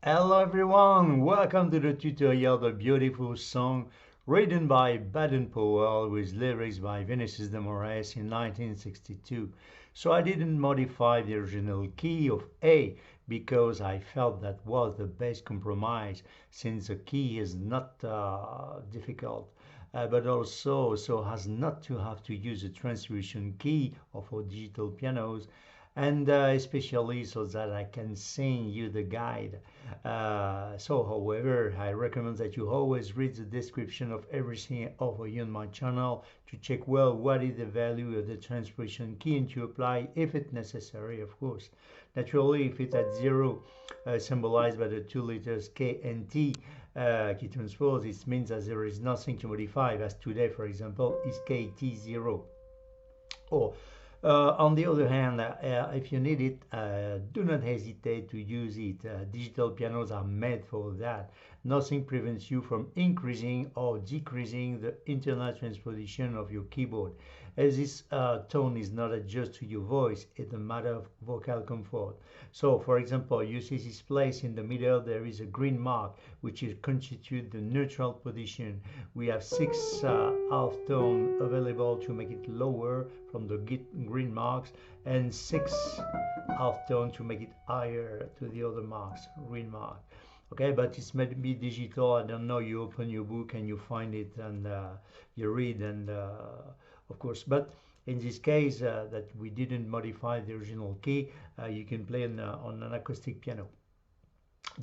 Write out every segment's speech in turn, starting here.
Hello everyone, welcome to the tutorial The Beautiful Song, written by Baden Powell with lyrics by Vinicius de Moraes in 1962. So I didn't modify the original key of A because I felt that was the best compromise since the key is not difficult. But also so as not to have to use a transcription key of our digital pianos, and especially so that I can sing you the guide. However, I recommend that you always read the description of everything over here on my channel to check well what is the value of the transposition key and to apply if it's necessary, of course. Naturally, if it's at zero, symbolized by the two letters K and T, key transpose, it means that there is nothing to modify, as today, for example, is KT0. Or on the other hand, if you need it, do not hesitate to use it. Digital pianos are made for that. Nothing prevents you from increasing or decreasing the internal transposition of your keyboard, as this tone is not adjusted to your voice. It's a matter of vocal comfort. So, for example, you see this place in the middle, there is a green mark, which is constitute the neutral position. We have six half tone available to make it lower from the green marks, and six half tone to make it higher to the other marks, green mark. Okay, but it's meant to be digital. I don't know, you open your book and you find it, and you read, and of course, but in this case that we didn't modify the original key, you can play on an acoustic piano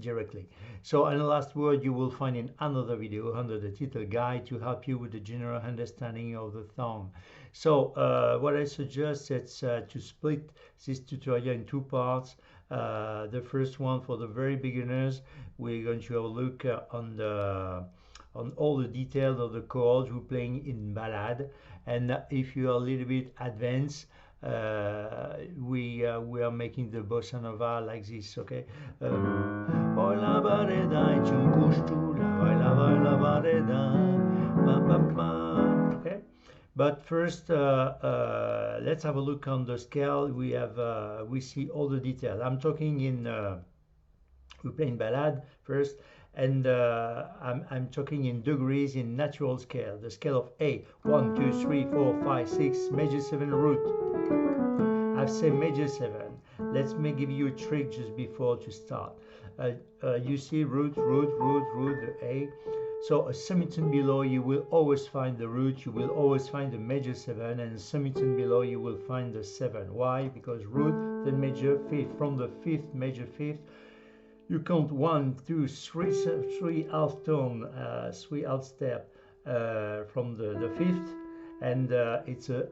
directly. So, and the last word you will find in another video under the title guide to help you with the general understanding of the song. So what I suggest is to split this tutorial in two parts. The first one for the very beginners, we're going to have a look on all the details of the chords we're playing in ballad, and if you are a little bit advanced, we are making the bossa nova like this, okay? Oi LABAREDA, e un costura, oi LABAREDA, okay? But first, let's have a look on the scale. We see all the details. I'm talking in we're playing ballad first, and I'm talking in degrees in natural scale. The scale of A: 1, 2, 3, 4, 5, 6, major 7 root. I've said major 7. Let me give you a trick just before to start. You see root, the A. So a semitone below, you will always find the root, you will always find the major 7, and a semitone below, you will find the 7. Why? Because root, then major, fifth. From the fifth, major fifth, you count 1, 2, 3, 3 half tone, 3 half step from the fifth, and it's a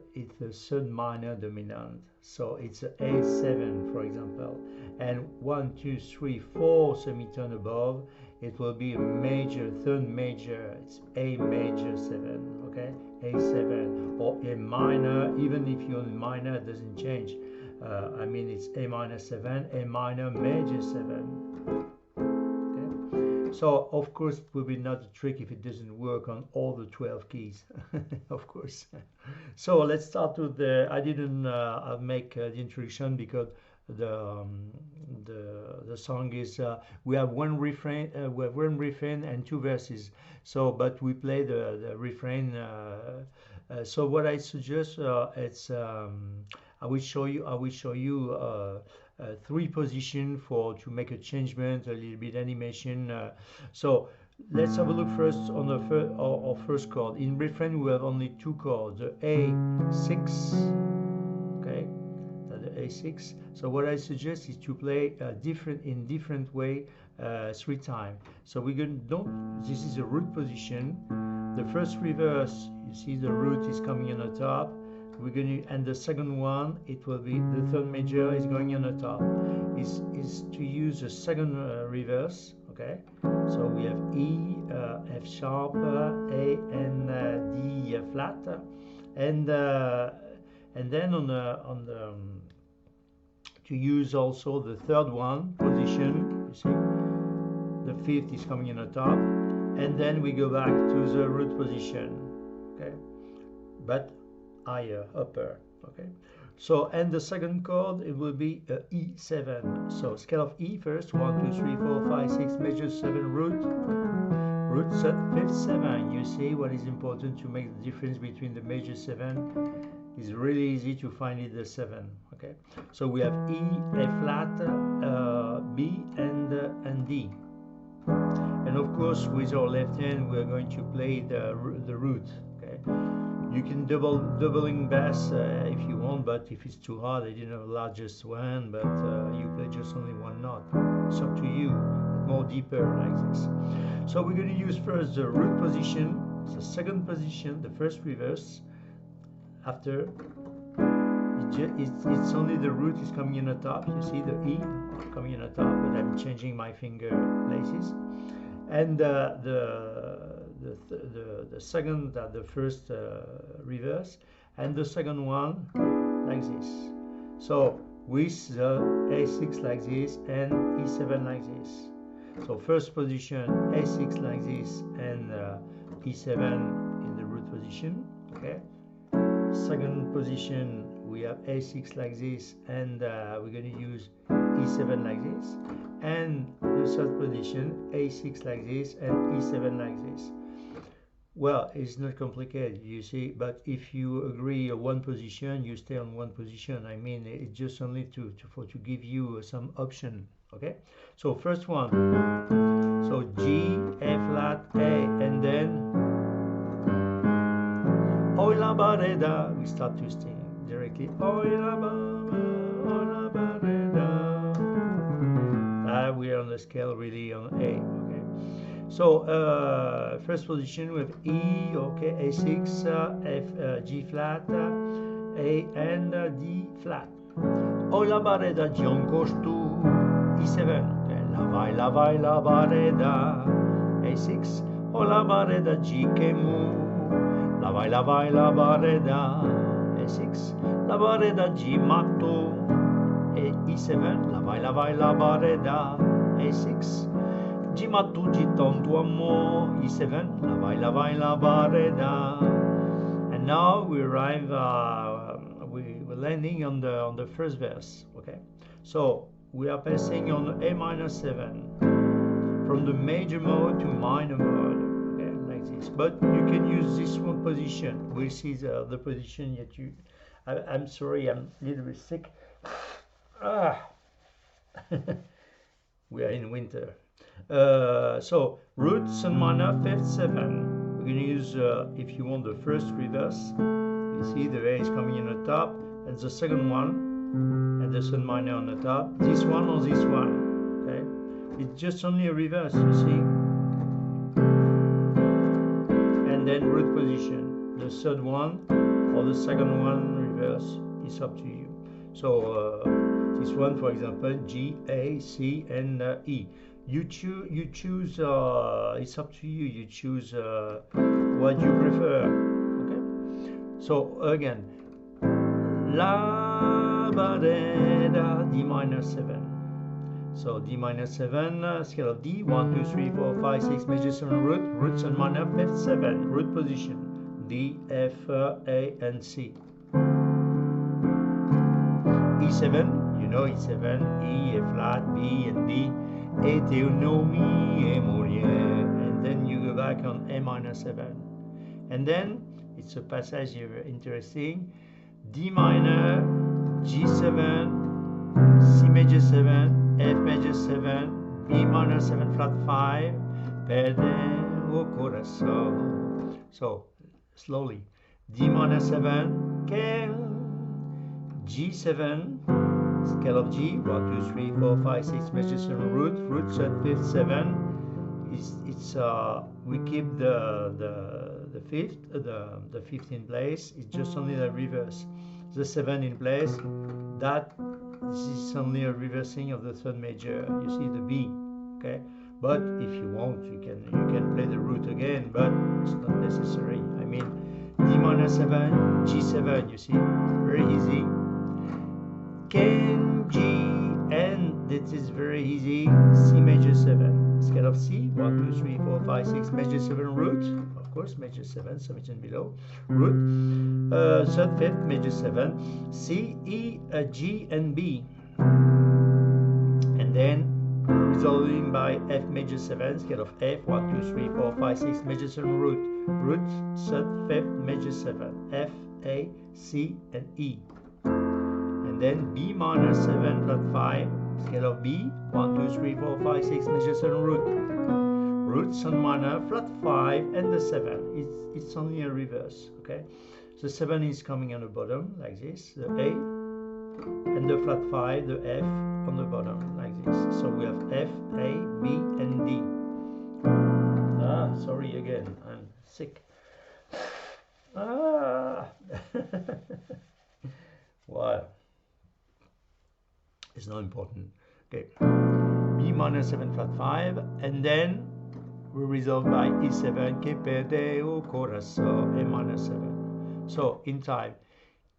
third minor dominant. So it's a A7, for example, and 1, 2, 3, 4 semitone above, it will be a major, third major. It's A major 7, okay, A7 or A minor. Even if you're in minor, it doesn't change. I mean, it's A minor 7, A minor major 7. So of course it will be not a trick if it doesn't work on all the 12 keys, of course. So let's start with I didn't make the introduction because the song is we have one refrain, and two verses. So but we play the refrain. So what I suggest, it's I will show you three position for to make a changement, a little bit animation. So let's have a look first on the first chord. In refrain we have only two chords, the A6, okay, the A6. So what I suggest is to play different way 3 times. So we're going don't this is a root position. The first reverse, you see the root is coming on the top. We're going to, and the second one, it will be the third major is going on the top. Is to use the second reverse, okay? So we have E, F sharp, A, and D flat, and then on the to use also the third one position. You see, the fifth is coming on the top, and then we go back to the root position, okay? But higher, upper, okay? So, and the second chord, it will be E7. So scale of E first, 1, 2, 3, 4, 5, 6, major 7, root, fifth 7. You see what is important to make the difference between the major 7. It's really easy to find it the 7. Okay, so we have E, A flat, B, and D. And of course, with our left hand, we're going to play the root. Okay, you can doubling bass if you want, but if it's too hard, I didn't have the largest one, but you play just only one note. It's up to you. More deeper like this. So we're going to use first the root position, the second position, the first reverse. After it's only the root is coming in the top. You see the E coming in the top, but I'm changing my finger places. And the second, the first reverse, and the second one like this. So with the A6 like this and E7 like this. So first position A6 like this and E7 in the root position. Okay. Second position we have A6 like this and we're going to use E7 like this. And the third position A6 like this and E7 like this. Well, it's not complicated, you see, but if you agree on one position, you stay on one position. I mean, it's just only to give you some option. Okay, so first one, so G, A flat, A, and then Oi LABAREDA. We start to sing directly. Oi LABAREDA. We are on the scale really on A. Okay, so first position with E, okay, A6, F, G flat, A, and D flat. Oi LABAREDA, John goes to E7, okay. LABAREDA, A6, oh LABAREDA, G que mu, LABAREDA, A6, LABAREDA, G mato, E7, LABAREDA, A6, G mato, G tanto amo, E7, LABAREDA, and now we arrive, we're landing on the first verse, okay, so we are passing on A minor 7 from the major mode to minor mode, okay, like this. But you can use this one position. We'll see the position that you. I'm sorry, I'm a little bit sick. We are in winter. So root, sun minor, fifth 7. We're going to use, if you want, the first reverse. You see the A is coming in the top, and the second one. And the sun minor on the top, this one or this one, okay? It's just only a reverse, you see? And then root position, the third one or the second one reverse, is up to you. So this one, for example, G, A, C, and E. You choose, it's up to you, you choose what you prefer, okay? So again, LABAREDA, D minor 7. So D minor 7, scale of D, 1, 2, 3, 4, 5, 6, major 7 root, root sun minor, fifth 7, root position, D, F, A, and C. E7, you know E7, E, A flat, B, and D, E, Teonomi, E, Mourier, and then you go back on A minor 7. And then, it's a passage here interesting, D minor, G7, C major 7, F major 7, B minor 7 flat 5, Perde o corazón. So, slowly. D minor 7, G7, scale of G, 1, 2, 3, 4, 5, 6, major 7 root, third, fifth 7. We keep the fifth in place. It's just only the reverse. The 7 in place. This is only a reversing of the third major. You see the B, okay? But if you want, you can play the root again, but it's not necessary. I mean, D minor 7, G7. You see, very easy. Can G, and this is very easy. C major 7, scale scale of C, 1, 2, 3, 4, 5, 6, major 7 root, of course, major 7, summation below, root, third, fifth, major 7, C, E, G, and B. And then resolving by F major 7, scale of F, 1, 2, 3, 4, 5, 6, major 7 root, root, third, fifth, major 7, F, A, C, and E. And then B minor 7 flat 5, scale of B, 1, 2, 3, 4, 5, 6, major 7 root. Root, sun minor, flat 5, and the 7. It's only a reverse, okay? The 7 is coming on the bottom, like this, the A, and the flat 5, the F, on the bottom, like this. So we have F, A, B, and D. Ah, sorry again, I'm sick. Ah! Wow. It's not important. Okay. B minor 7 flat 5, and then we resolve by E7, che perde o corazon, A minor 7. So in time,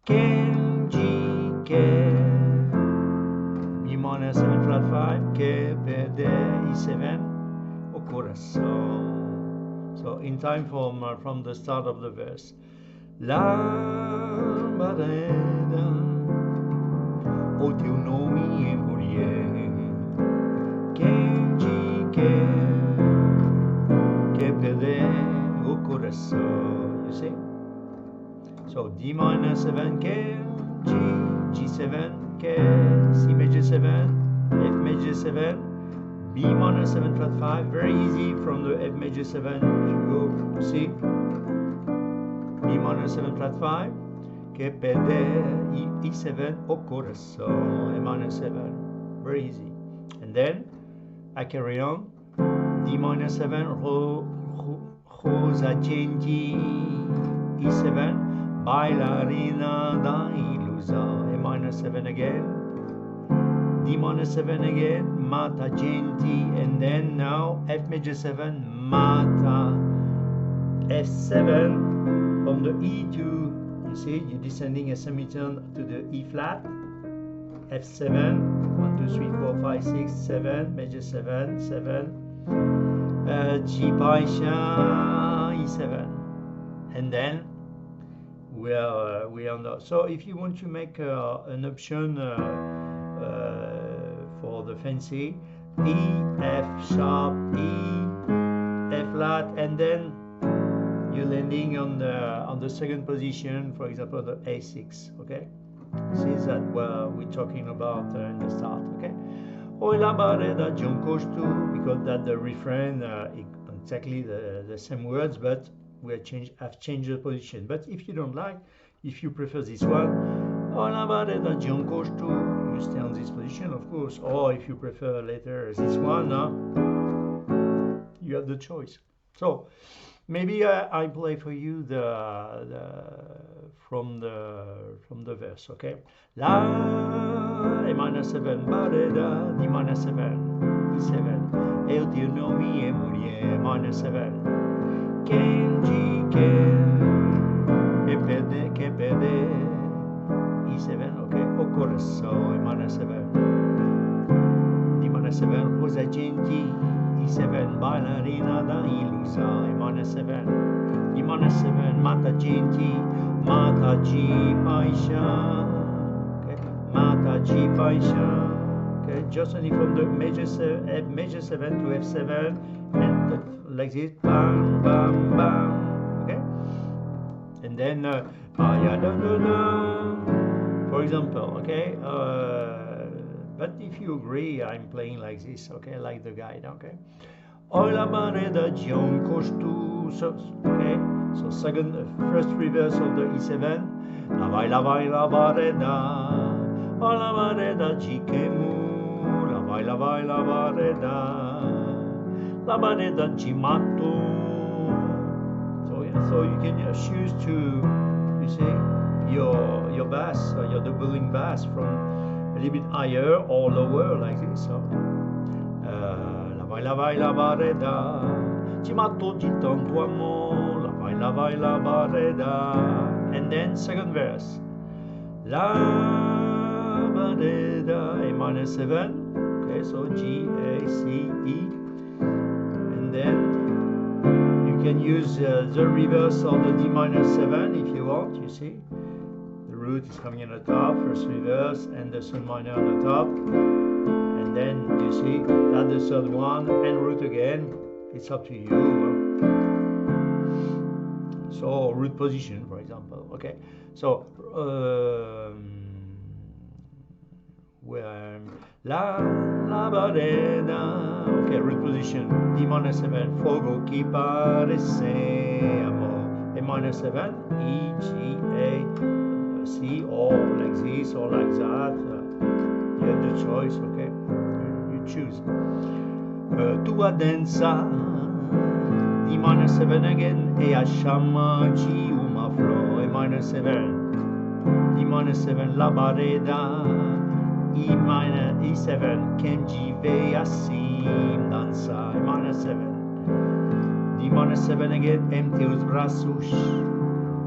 can, G, can, B minor 7 flat 5, che perde E7 o corazon. So in time from the start of the verse. LABAREDA, o teu nome é mulher, quem te quer, quer perder o coração. You see? So D minor 7 quer, G, G7 quer, C major 7, F major 7, B minor 7 flat 5. Very easy from the F major 7 to go to C. B minor 7 flat 5, che perde E7 o corazon, A minor 7, very easy. And then I carry on, D minor 7, rosa genti, E7, bailarina da illusa, A minor 7 again, D minor 7 again, mata genti, and then now F major 7, mata, F7, from the E to, you see, you're descending a semitone to the E flat, F7, 1, 2, 3, 4, 5, 6, 7, major 7, 7, G paisha, E7, and then we are on the, so if you want to make an option for the fancy, E, F sharp, E, F flat, and then you're landing on the second position, for example, the A6, okay? See that we're talking about in the start, okay? Oi LABAREDA John Costu, because that the refrain exactly the same words, but I've changed the position. But if you don't like, if you prefer this one, Oi LABAREDA John Costu, you stay on this position, of course. Or if you prefer later this one, you have the choice. So maybe I play for you from the verse, okay? La, A minor 7, bareda, D minor 7, E7, eu teu nome é mulher, minor 7, quem te quer, que perde, E7, okay? O coração, A minor 7, D minor 7, rosa genti, E7, bailarina da illusa, A minor 7, D minor 7, mata genti, mata G paisha, okay? Mata G paisha, okay? Just only from the major 7, F major 7 to F7, and like this, bam, bam, bam, okay? And then, for example, okay? But if you agree, I'm playing like this, okay, like the guide, okay? Oi LABAREDA John Costu, so, okay? So first reverse of the E7, lavai LABAREDA, oi LABAREDA Jikemu, lavai LABAREDA Jimato. So yeah, so you can choose to, you see, your bass, your doubling bass from a little bit higher or lower like this. So lavai LABAREDA, Jimato jitanto amor, lavai LABAREDA, and then second verse, LABAREDA, A minor 7, okay, so G, A, C, E, and then you can use the reverse of the D minor 7 if you want. You see, the root is coming on the top, first reverse, and the Sol minor on the top, and then you see that the third one and root again. It's up to you. So root position, for example. Okay, so where LABAREDA. Okay, root position D minor 7, Fogo que parecemos, A minor 7, E, G, A, C, or like this or like that. You have the choice. Okay, you choose. Tua danza D minor 7 again, E a chama-de uma flor, A minor 7, D minor 7, LABAREDA, E minor E7, quem te vê assim dançar, E minor 7, D minor 7 again, em teus braços,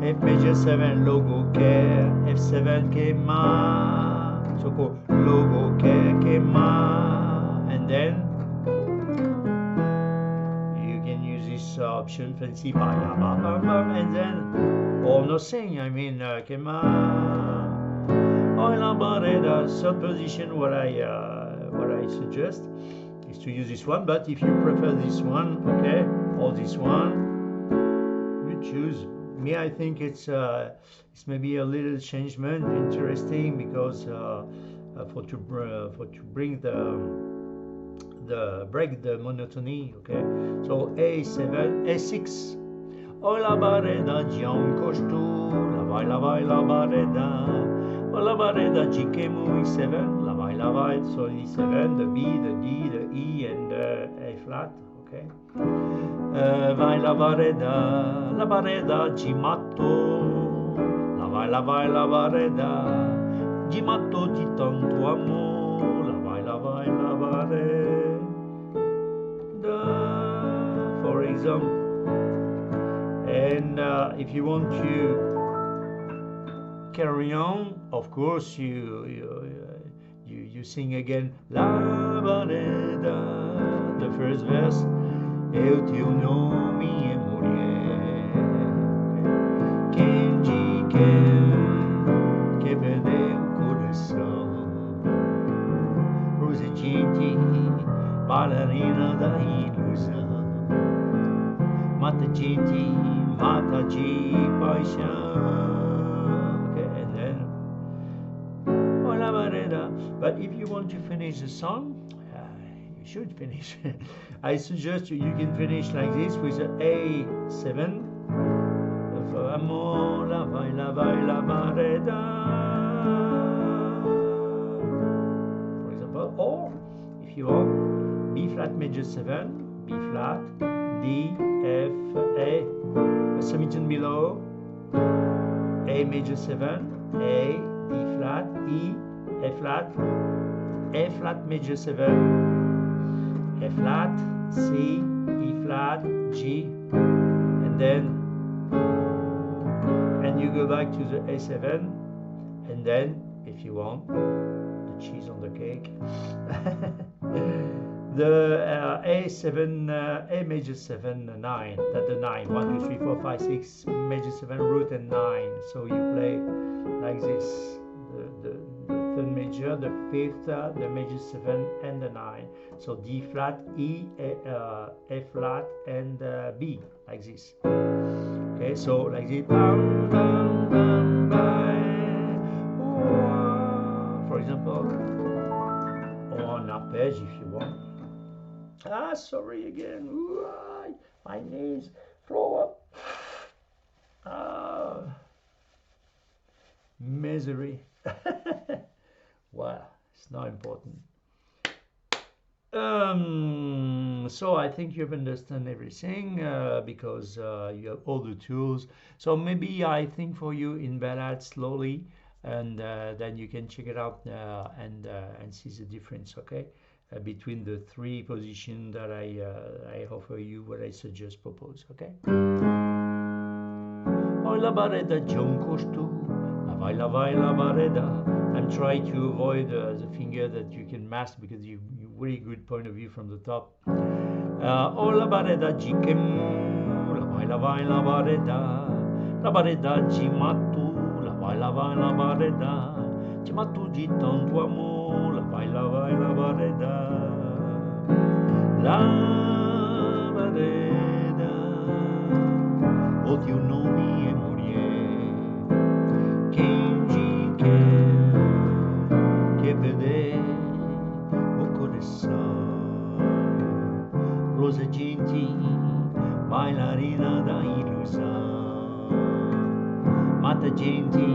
F major 7, logo quer, F7 queimar, so logo quer queimar, and then this option, fancy, and then, or nothing, I mean, LABAREDA, third position, what I suggest is to use this one, but if you prefer this one, okay, or this one, you choose. Me, I think it's maybe a little changement, interesting, because for to bring break the monotony. Okay, so A7, A6. Oh LABAREDA, Giancosto, LABAREDA, oh LABAREDA, Gikemu E7, so E7, the B, the D, the E, and the A flat. Okay, vai LABAREDA, Gimatto, LABAREDA, Gimatto di tanto amor, LABAREDA. For example, and if you want to carry on, of course you sing again LABAREDA, the first verse, eu teu nome é mulher, quem te quer que perdeu o coração, Rosa gente, bailarina da ilusão, mata gente, mata de paixão. Okay, and then oh LABAREDA. But if you want to finish the song, you should finish. I suggest you can finish like this with a A7. Amor, LABAREDA. For example, or if you want, B flat major 7, B flat, D, F, A, a semitone below, A major 7, A, D flat, E, A flat major 7, A flat, C, E flat, G, and then you go back to the A7, and then if you want the cheese on the cake. The A7, A major 7, 9, that's the 9, 1, 2, 3, 4, 5, 6, major 7, root, and 9. So you play like this, the third major, the fifth, the major 7, and the 9. So D flat, E, A flat, and B, like this. Okay, so like this, bam, bam, bam, bam, for example, or an arpege if you want. Sorry again. Ooh, my knees flow up. Misery. Well, it's not important. So I think you've understood everything because you have all the tools. So maybe I think for you in ballad slowly, and then you can check it out and see the difference. Okay. Between the three positions that I offer you, what I suggest propose. Okay. Oh LABAREDA, Giancosto, LABAREDA. I'm trying to avoid the finger that you can mask because you really good point of view from the top. Oh labareda jikemu, la vai labareda jimatu, la vai labareda, jimatu jitantu amo, la vai labareda, labareda, odio nomi e morie, kenji che vede o coração. Rose genti, bailarina da ilusão. Mata gente,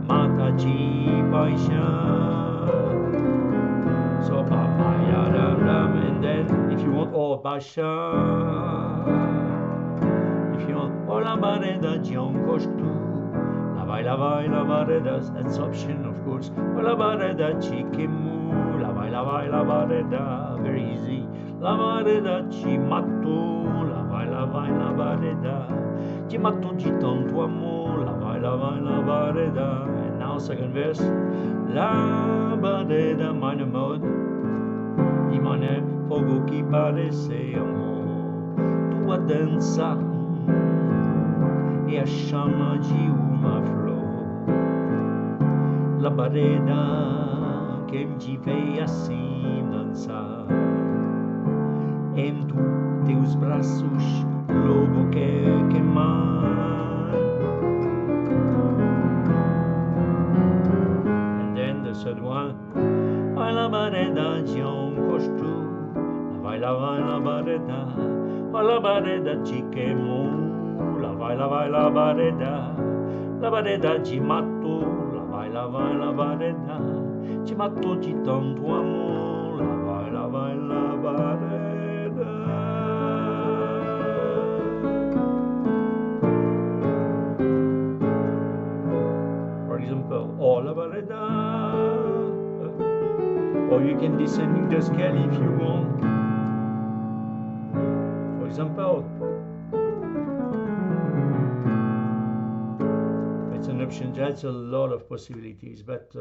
mata-te paixão. So and then if you want all paixão, if you want all labareda de gosto, labareda, that's option of course. Labareda chiquemu, labareda, very easy. Labareda cimatto, labareda, cimatto de tanto amor, labareda. And now second verse, labareda minor mode, di mane fogo que parece amor, tua dança é a chama de uma flor, labareda que me veio assim dançar. Em teus braços logo queimar. And then the third one, vai labareda de gosto, vai labareda, a labareda te queimou, vai labareda de matou, vai labareda, te matou de tanto amor, vai labareda. For example, oh labareda, or you can descend the scale if you want. For example, it's an option. That's a lot of possibilities, but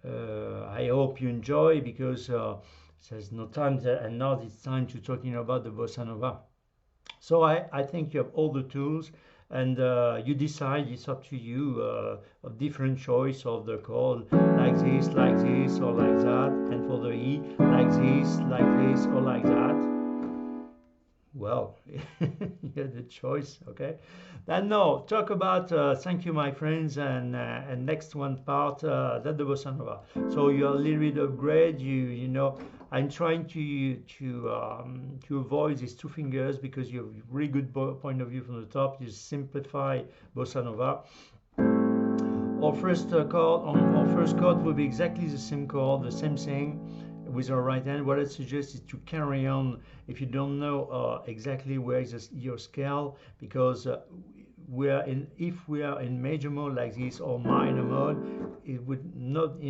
I hope you enjoy because there's no time there, and now it's time to talking about the bossa nova. So I think you have all the tools, and you decide. It's up to you. A different choice of the chord, like this, or like that, and for the E, like this, or like that. Well, you have the choice, okay? Then no, talk about thank you, my friends, and next one part that the bossa nova. So you're a little bit upgrade. You know, I'm trying to avoid these two fingers because you have a really good point of view from the top. You simplify bossa nova. Our first chord will be exactly the same chord, the same thing with our right hand. What I suggest is to carry on if you don't know exactly where is your scale, because if we are in major mode like this or minor mode, it would not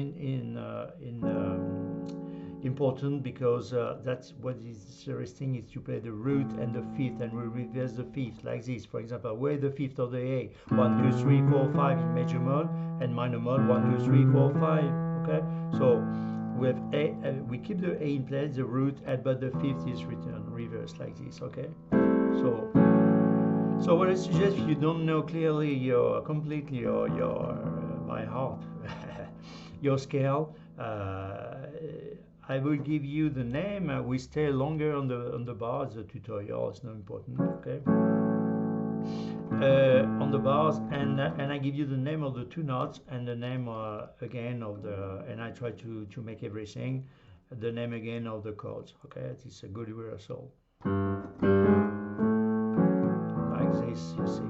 important, because that's what is interesting is to play the root and the fifth, and we reverse the fifth like this. For example, where the fifth of the A, 1 2 3 4 5 in major mode, and minor mode 1 2 3 4 5. Okay, so we have A, we keep the A in place, the root, but the fifth is returned reverse like this. Okay, so what I suggest, if you don't know clearly your by heart your scale, I will give you the name. We stay longer on the bars. The tutorial is not important. Okay. On the bars, and I give you the name of the two notes and the name again of the, and I try to make everything the name again of the chords. Okay, it's a good rehearsal. Like this, you see.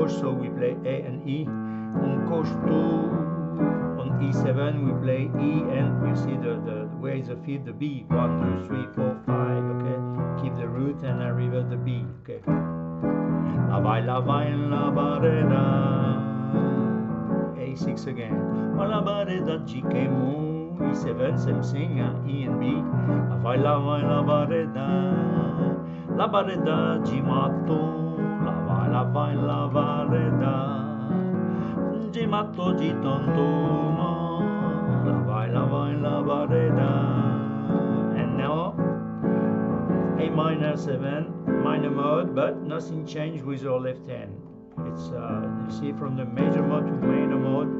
So we play A and E. On costo, on E7 we play E, and you see the where is the fifth, the B. 1 2 3 4 5. Okay, keep the root and I revert the B. Okay. Labareda. A6 again. Labareda Gkemo. E7, same thing. E and B. Labareda. LABAREDA, Gimatto, LABAREDA, Gimatto, Gitontoma, LABAREDA. And now A minor 7, minor mode, but nothing changed with your left hand. It's you see, from the major mode to minor mode,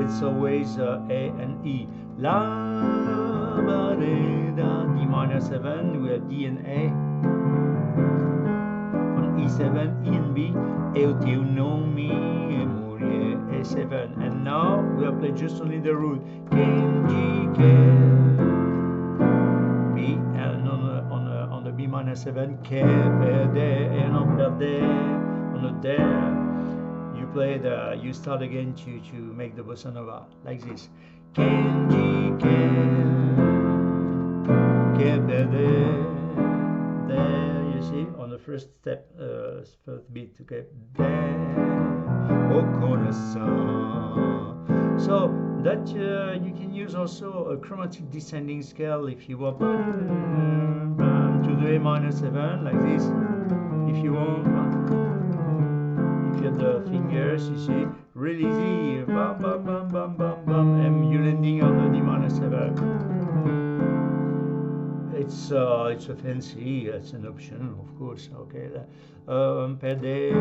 it's always A and E. LABAREDA, D minor 7, we have D and A. On E7, E and B, Euteonomi, Emurie, A7. And now we have played just only the root. Kenji, B, and on the B minor 7, Ke, perde, and on perde, on the there. You play you start again to make the bossa nova like this. Kenji, ke perde, there, you see, on the first step, first beat, okay, there, o coração. So that you can use also a chromatic descending scale if you want to the A minor 7 like this, if you want. The fingers, you see, really easy, bam, bam, bam, bam, bam, bam, and you're landing on the D minor 7. It's a fancy, it's an option, of course, okay. Perde,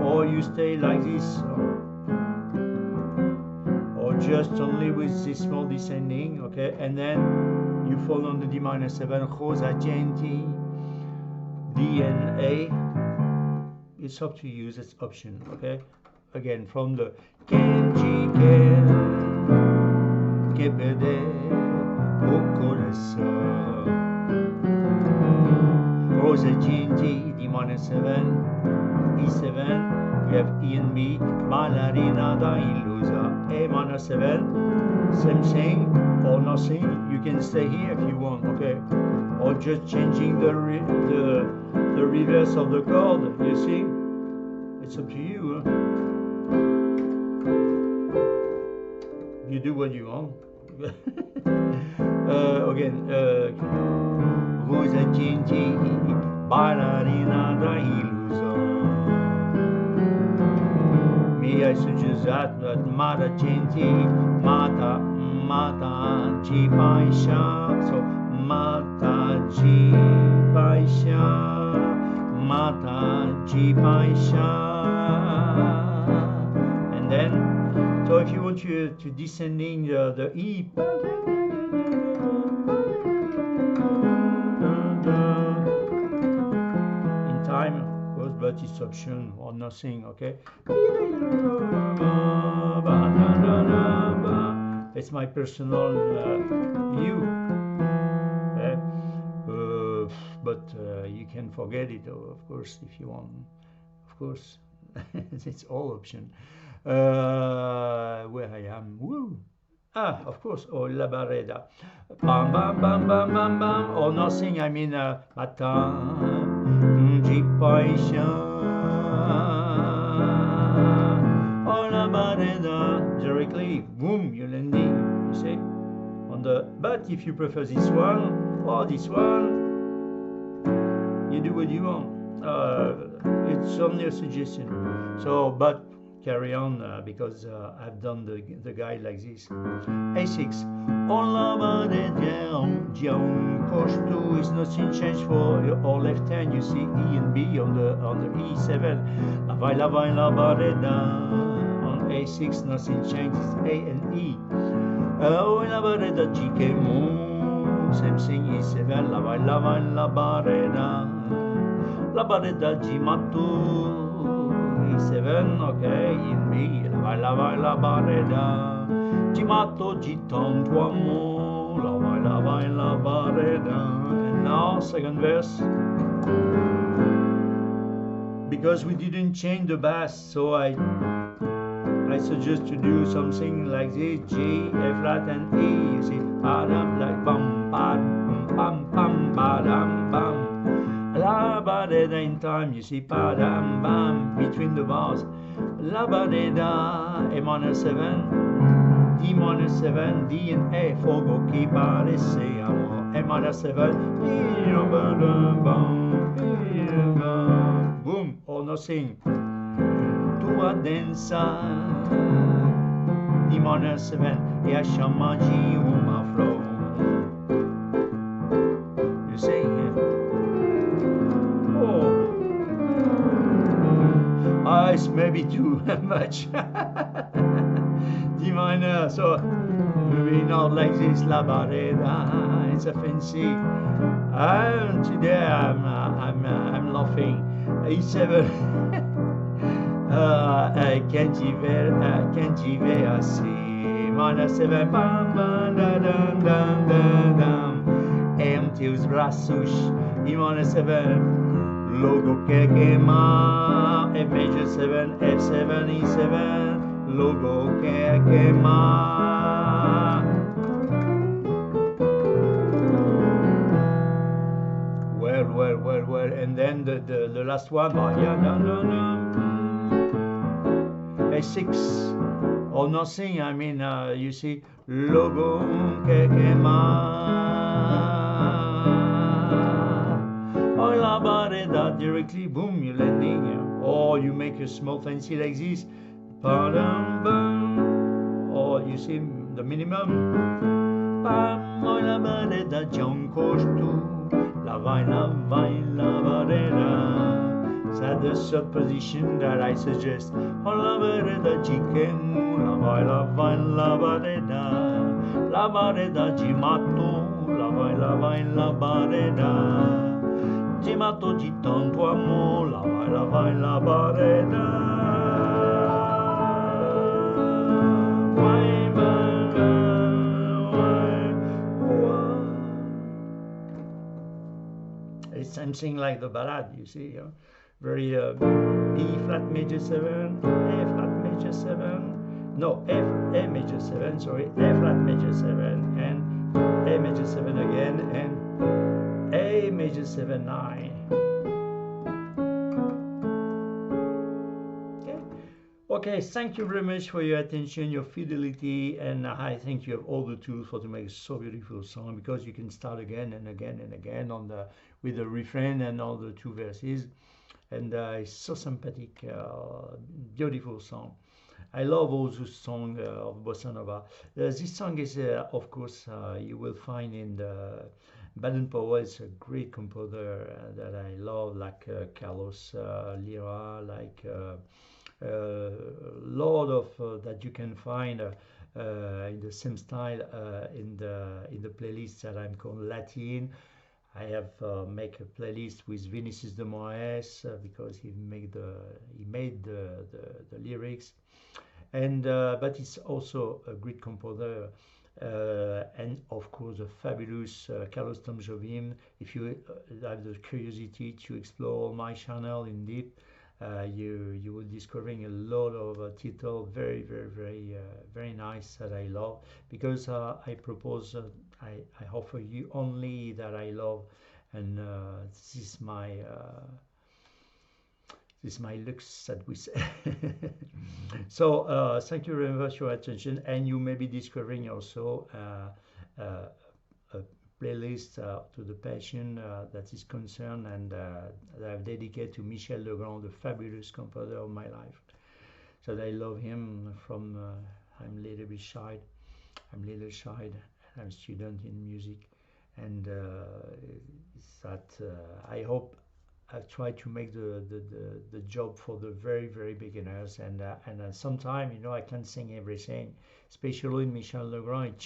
or you stay like this, or just only with this small descending, okay, and then you fall on the D minor 7, Rosa Genti, D and A. It's up to you, that's option, okay? Again, from the Kenji, ke perde, o coração. Rosa Genti, D minor 7, E7, we have E and B, ballerina da illusa, A minor 7, same thing, or nothing, you can stay here if you want, okay? Or just changing the reverse of the chord, you see? It's up to you. Huh? You do what you want. Again, Rosa Genti, ballerina da illusion. Me, I suggest that Mata Genti, Mata ci paisha. So Mata ci paisha, Mata ci paisha. And then, so if you want to descending the E, in time, but it's option or nothing, okay? It's my personal view. But you can forget it, of course, if you want. Of course, it's all option. Where I am, woo! Of course, or LABAREDA. Bam, bam, bam, bam, bam, bam, or nothing, I mean, matin, j'y païcha. Or LABAREDA, directly, boom, you're landing, you see? But if you prefer this one, or this one, you do what you want. It's only a suggestion. So, but carry on because I've done the guide like this. A6. On LABAREDA, push 2 is nothing changed for your left hand. You see E and B on the E7. LABAREDA. On A6, nothing changes. A and E. LABAREDA, same thing, E7. LABAREDA. LABAREDA, Gimatto, E7, okay, in B, LABAREDA, Gimatto, Gitantuamo, LABAREDA, and now, second verse, because we didn't change the bass, so I suggest to do something like this, G, A flat, and E, you see, padam, like bam, bam, bam, bam, badam, bam. LABAREDA in time, you see, padam, bam, between the bars. LABAREDA, A minor 7, D minor 7, D and A, fogo che pareceamo, minor 7, boom, or nothing. Tua densa, D minor 7, e a chamar uma flor. You see? Oh, it's maybe too much. D minor, so maybe not like this. LABAREDA, it's a fancy. Today I'm laughing. E7. Can't you see? Minor 7. Bam, bam, da, dam, dam, dam, dam. Empty os braços. E minor 7. Logo que queima. F major 7. F7 E7. Logo que queima. Well, and then the last one, A6 or nothing. I mean, you see, logo que quema. Or LABAREDA directly, boom, you're landing, or you make a small fancy like this, or you see the minimum. Or LABAREDA, Giancoche tu. La vai, LABAREDA. That's the third position that I suggest. Oh, LABAREDA, Gikemu. La vai, LABAREDA. LABAREDA, Gimato. La vai, LABAREDA. Gimato di tanto amor. La vai, LABAREDA. It's something like the ballad, you see, very B flat major 7, A flat major 7, no, A major 7, sorry, A flat major 7, and A major 7 again, and A major 7, 9. Okay, thank you very much for your attention, your fidelity, and I think you have all the tools for to make a so beautiful song, because you can start again and again and again on with the refrain and all the two verses, and it's so sympathetic, beautiful song. I love all those songs of bossa nova. This song is, of course, you will find in the Baden-Powell. Is a great composer that I love, like Carlos Lira, like. Lot of that you can find in the same style in the playlist that I'm called Latin. I have make a playlist with Vinicius de Moraes because he made the lyrics, and but it's also a great composer. And of course a fabulous Carlos Tom Jobim. If you have the curiosity to explore my channel in deep, you will discovering a lot of title very nice that I love, because I propose I offer you only that I love, and this is my looks that we say. So thank you very much for your attention, and you may be discovering also a playlist to the passion that is concerned, and that I've dedicated to Michel Legrand, the fabulous composer of my life. So I love him from I'm a little bit shy. I'm a I'm a student in music, and that I hope I try to make the job for the very beginners, and sometimes I can't sing everything, especially in Michel Legrand. It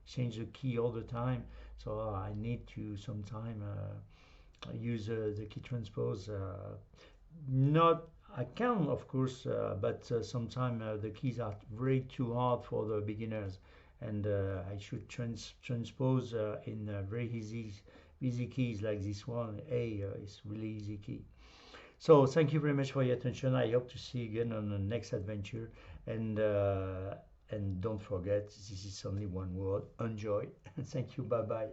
change the key all the time, so I need to sometime use the key transpose. Not I can, of course, but sometimes the keys are very too hard for the beginners, and I should transpose in very easy keys like this one. A is really easy key. So thank you very much for your attention. I hope to see you again on the next adventure, and don't forget, this is only one word: enjoy. Thank you. Bye bye.